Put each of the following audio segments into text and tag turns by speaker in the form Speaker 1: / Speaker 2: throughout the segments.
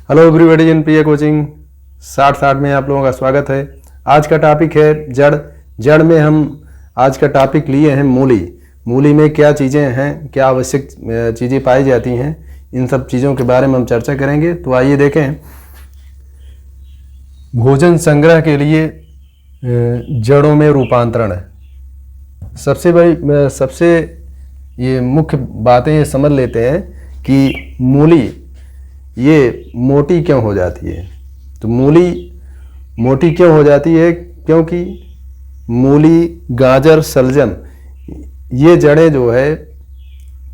Speaker 1: Hello everybody in PA coaching 60 में आप लोगों का स्वागत है। आज का टॉपिक है जड़। जड़ में हम आज का टॉपिक लिए हैं मूली। मूली में क्या चीज़ें हैं, क्या आवश्यक चीज़ें पाई जाती हैं, इन सब चीज़ों के बारे में हम चर्चा करेंगे। तो आइए देखें। भोजन संग्रह के लिए जड़ों में रूपांतरण सबसे ये मुख्य बातें ये समझ लेते हैं कि मूली ये मोटी क्यों हो जाती है। तो मूली मोटी क्यों हो जाती है, क्योंकि मूली, गाजर, शलजम ये जड़ें जो है,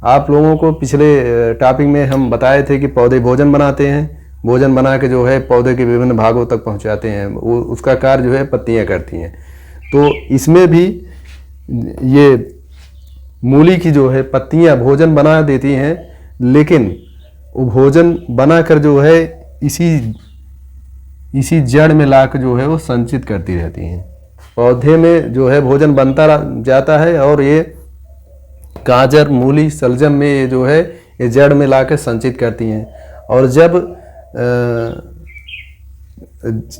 Speaker 1: आप लोगों को पिछले टॉपिक में हम बताए थे कि पौधे भोजन बनाते हैं। भोजन बना के जो है पौधे के विभिन्न भागों तक पहुंचाते हैं। वो उसका कार्य जो है पत्तियां करती हैं। तो इसमें भी ये मूली की जो है पत्तियां भोजन बना देती हैं, लेकिन वो भोजन बनाकर जो है इसी जड़ में लाकर जो है वो संचित करती रहती हैं। पौधे में जो है भोजन बनता जाता है और ये गाजर, मूली, शलजम में ये जो है ये जड़ में लाकर संचित करती हैं। और जब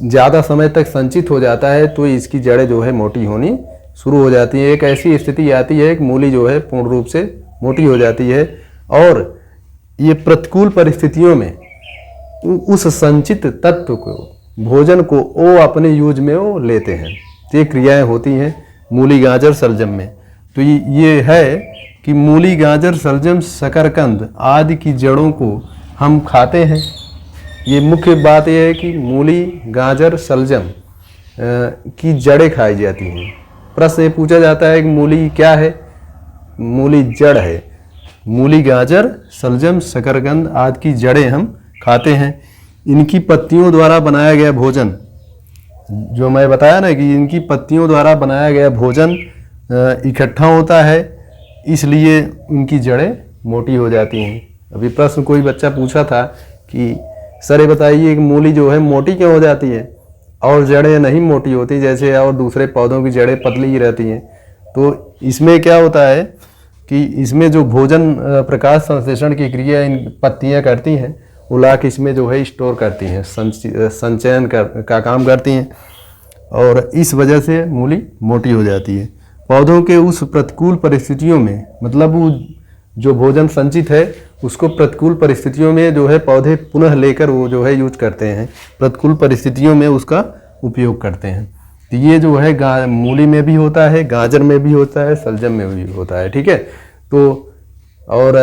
Speaker 1: ज़्यादा समय तक संचित हो जाता है तो इसकी जड़ें जो है मोटी होनी शुरू हो जाती है। एक ऐसी स्थिति आती है कि मूली जो है पूर्ण रूप से मोटी हो जाती है और ये प्रतिकूल परिस्थितियों में उस संचित तत्व को, भोजन को वो अपने यूज में वो लेते हैं। ये क्रियाएं होती हैं मूली, गाजर, शलजम में। तो ये है कि मूली, गाजर, शलजम, शकरकंद आदि की जड़ों को हम खाते हैं। ये मुख्य बात यह है कि मूली, गाजर, शलजम की जड़ें खाई जाती हैं। प्रश्न ये पूछा जाता है कि मूली क्या है। मूली जड़ है। मूली, गाजर, शलजम, शकरकंद आदि की जड़ें हम खाते हैं। इनकी पत्तियों द्वारा बनाया गया भोजन, जो मैं बताया ना कि इनकी पत्तियों द्वारा बनाया गया भोजन इकट्ठा होता है, इसलिए इनकी जड़ें मोटी हो जाती हैं। अभी प्रश्न कोई बच्चा पूछा था कि सर ये बताइए कि मूली जो है मोटी क्यों हो जाती है और जड़ें नहीं मोटी होती, जैसे और दूसरे पौधों की जड़ें पतली ही रहती हैं। तो इसमें क्या होता है कि इसमें जो भोजन प्रकाश संश्लेषण की क्रिया इन पत्तियां करती हैं, वो लाके इसमें जो है स्टोर करती हैं, संचयन का काम करती हैं और इस वजह से मूली मोटी हो जाती है। पौधों के उस प्रतिकूल परिस्थितियों में, मतलब वो जो भोजन संचित है उसको प्रतिकूल परिस्थितियों में जो है पौधे पुनः लेकर वो जो है यूज करते हैं, प्रतिकूल परिस्थितियों में उसका उपयोग करते हैं। तो ये जो है मूली में भी होता है, गाजर में भी होता है, शलजम में भी होता है। ठीक है। तो और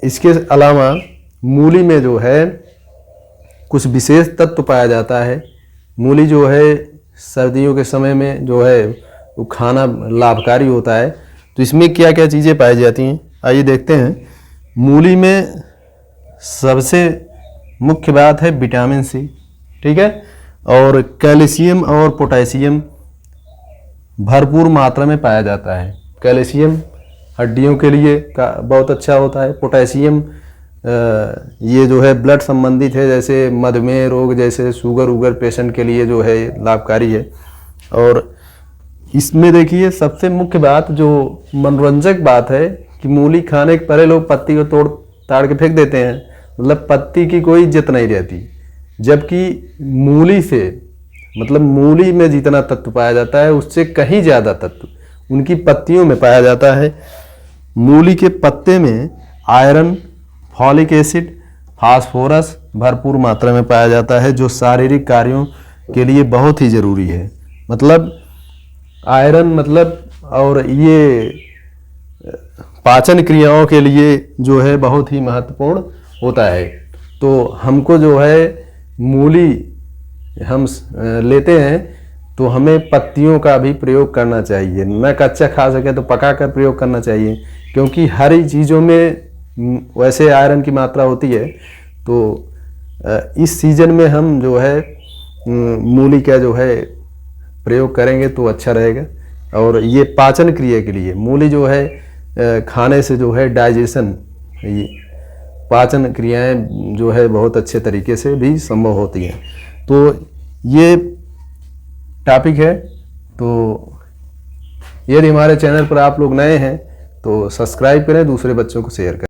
Speaker 1: इसके अलावा मूली में जो है कुछ विशेष तत्व पाया जाता है। मूली जो है सर्दियों के समय में जो है वो खाना लाभकारी होता है। तो इसमें क्या क्या चीज़ें पाई जाती हैं, आइए देखते हैं। मूली में सबसे मुख्य बात है विटामिन सी। ठीक है। और कैल्शियम और पोटेशियम भरपूर मात्रा में पाया जाता है। कैल्शियम हड्डियों के लिए बहुत अच्छा होता है। पोटेशियम ये जो है ब्लड संबंधित है, जैसे मधुमेह रोग, जैसे शुगर पेशेंट के लिए जो है लाभकारी है। और इसमें देखिए सबसे मुख्य बात, जो मनोरंजक बात है कि मूली खाने के पहले लोग पत्ती को तोड़ ताड़ के फेंक देते हैं, मतलब पत्ती की कोई इज्जत नहीं रहती। जबकि मूली से, मतलब मूली में जितना तत्व पाया जाता है उससे कहीं ज़्यादा तत्व उनकी पत्तियों में पाया जाता है। मूली के पत्ते में आयरन, फॉलिक एसिड, फास्फोरस भरपूर मात्रा में पाया जाता है, जो शारीरिक कार्यों के लिए बहुत ही ज़रूरी है। मतलब आयरन, मतलब और ये पाचन क्रियाओं के लिए जो है बहुत ही महत्वपूर्ण होता है। तो हमको जो है मूली हम लेते हैं तो हमें पत्तियों का भी प्रयोग करना चाहिए। न कच्चा खा सके तो पका कर प्रयोग करना चाहिए, क्योंकि हरी चीज़ों में वैसे आयरन की मात्रा होती है। तो इस सीजन में हम जो है मूली का जो है प्रयोग करेंगे तो अच्छा रहेगा। और ये पाचन क्रिया के लिए मूली जो है खाने से जो है डाइजेशन, पाचन क्रियाएं जो है बहुत अच्छे तरीके से भी संभव होती हैं। तो ये टॉपिक है। तो यदि हमारे चैनल पर आप लोग नए हैं तो सब्सक्राइब करें, दूसरे बच्चों को शेयर करें।